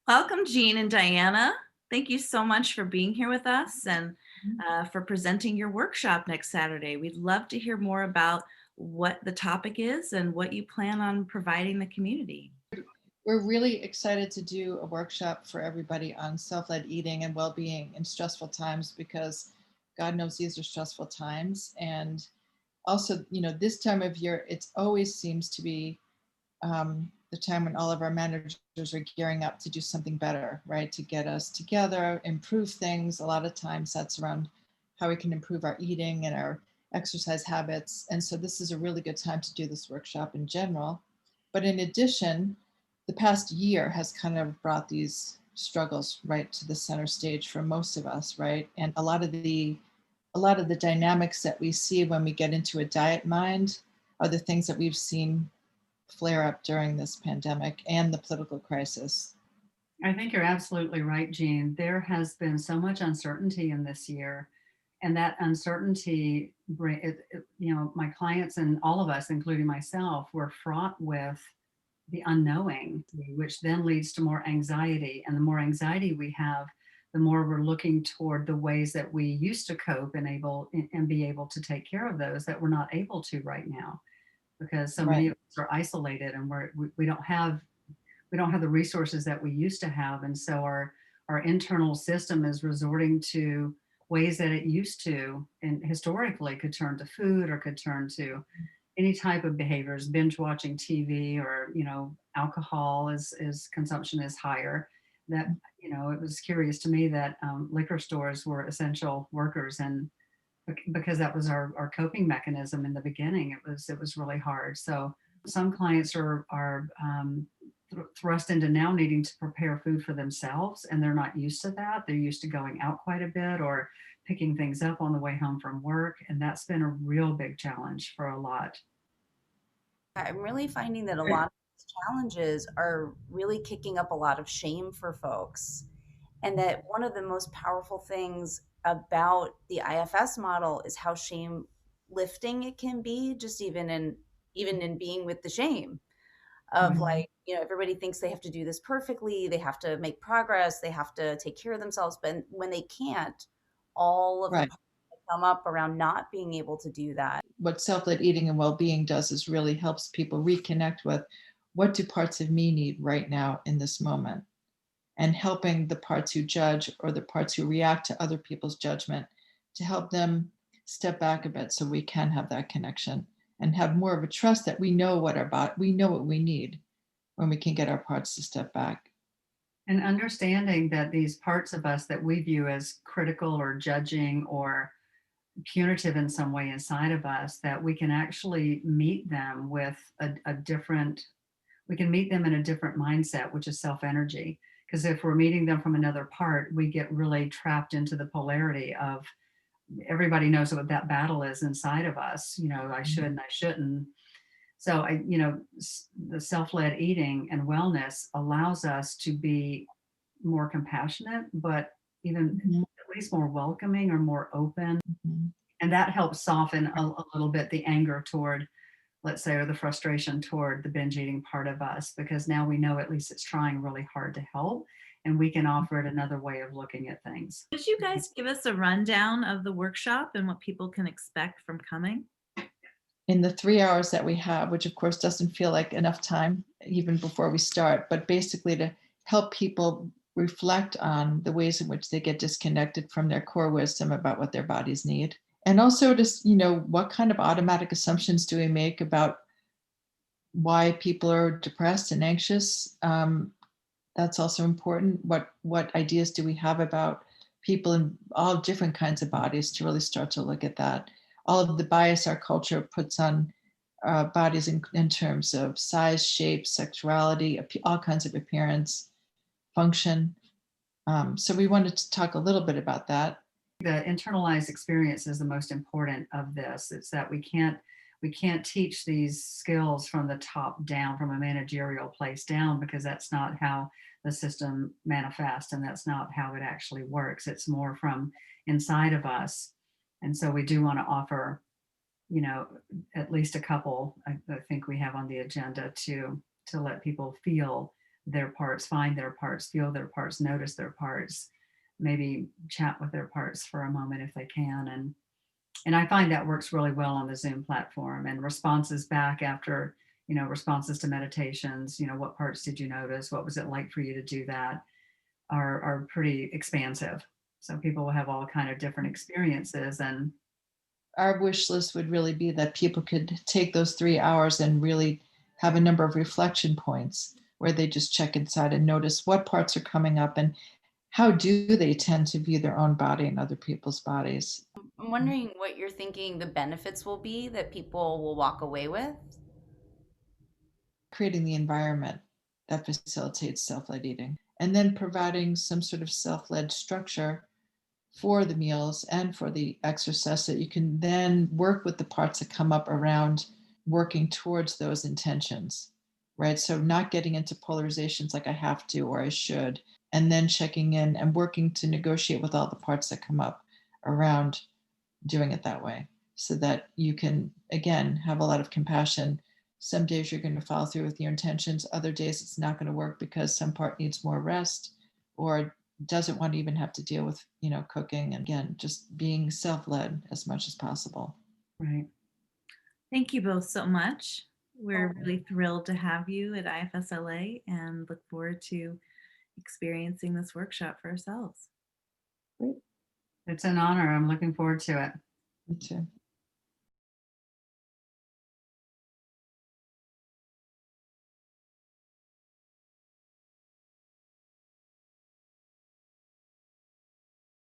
Welcome, Jean and Diana. Thank you so much for being here with us and for presenting your workshop next Saturday. We'd love to hear more about what the topic is and what you plan on providing the community. We're really excited to do a workshop for everybody on self-led eating and well-being in stressful times because God knows these are stressful times. And also, this time of year, it always seems to be the time when all of our managers are gearing up to do something better, right? To get us together, improve things. A lot of times that's around how we can improve our eating and our exercise habits. And so this is a really good time to do this workshop in general. But in addition, the past year has kind of brought these struggles right to the center stage for most of us, right? And a lot of the dynamics that we see when we get into a diet mind are the things that we've seen flare up during this pandemic and the political crisis. I think you're absolutely right, Jean. There has been so much uncertainty in this year, and that uncertainty, my clients and all of us, including myself, were fraught with the unknowing, which then leads to more anxiety. And the more anxiety we have, the more we're looking toward the ways that we used to cope and be able to take care of those that we're not able to right now, because so many Right. of us are isolated and we don't have the resources that we used to have. And so our internal system is resorting to ways that it used to and historically could turn to food or could turn to any type of behaviors, binge watching TV, or alcohol is consumption is higher. That it was curious to me that liquor stores were essential workers, and because that was our coping mechanism in the beginning. It was really hard. So some clients are thrust into now needing to prepare food for themselves, and they're not used to that. They're used to going out quite a bit or picking things up on the way home from work, and that's been a real big challenge for a lot. I'm really finding that a lot of these challenges are really kicking up a lot of shame for folks. And that one of the most powerful things about the IFS model is how shame lifting it can be, just even in being with the shame of Mhm. like, everybody thinks they have to do this perfectly, they have to make progress, they have to take care of themselves. But when they can't, all of the Right. problems that come up around not being able to do that. What self-led eating and well-being does is really helps people reconnect with what do parts of me need right now in this moment, and helping the parts who judge or the parts who react to other people's judgment to help them step back a bit so we can have that connection and have more of a trust that we know what we need when we can get our parts to step back. And understanding that these parts of us that we view as critical or judging or punitive in some way inside of us, that we can actually meet them with a different, we can meet them in a different mindset, which is self energy. Because if we're meeting them from another part, we get really trapped into the polarity of everybody knows what that battle is inside of us. I should and I shouldn't. So the self-led eating and wellness allows us to be more compassionate, but even Mhm. at least more welcoming or more open. Mhm. And that helps soften a little bit the anger toward, let's say, or the frustration toward the binge eating part of us, because now we know at least it's trying really hard to help, and we can offer it another way of looking at things. Could you guys give us a rundown of the workshop and what people can expect from coming? In the 3 hours that we have, which of course doesn't feel like enough time even before we start, but basically to help people reflect on the ways in which they get disconnected from their core wisdom about what their bodies need. And also just, what kind of automatic assumptions do we make about why people are depressed and anxious? That's also important. What ideas do we have about people in all different kinds of bodies to really start to look at that? All of the bias our culture puts on bodies in terms of size, shape, sexuality, all kinds of appearance, function. So we wanted to talk a little bit about that. The internalized experience is the most important of this. It's that we can't teach these skills from the top down, from a managerial place down, because that's not how the system manifests and that's not how it actually works. It's more from inside of us. And so we do want to offer, you know, at least a couple I think we have on the agenda to let people feel their parts, find their parts, feel their parts, notice their parts, maybe chat with their parts for a moment if they can. And I find that works really well on the Zoom platform, and responses back after, responses to meditations, what parts did you notice? What was it like for you to do that? Are pretty expansive. So people will have all kind of different experiences. And Our wish list would really be that people could take those 3 hours and really have a number of reflection points where they just check inside and notice what parts are coming up and how do they tend to view their own body and other people's bodies. I'm wondering what you're thinking the benefits will be that people will walk away with. Creating the environment that facilitates self-led eating, and then providing some sort of self-led structure for the meals and for the exercise so that you can then work with the parts that come up around working towards those intentions, right? So not getting into polarizations like I have to or I should, and then checking in and working to negotiate with all the parts that come up around doing it that way so that you can, again, have a lot of compassion. Some days you're going to follow through with your intentions. Other days it's not going to work because some part needs more rest or doesn't want to even have to deal with, cooking. And again, just being self-led as much as possible. right. Thank you both so much. We're really thrilled to have you at IFSLA and look forward to experiencing this workshop for ourselves. It's an honor. I'm looking forward to it. Me too.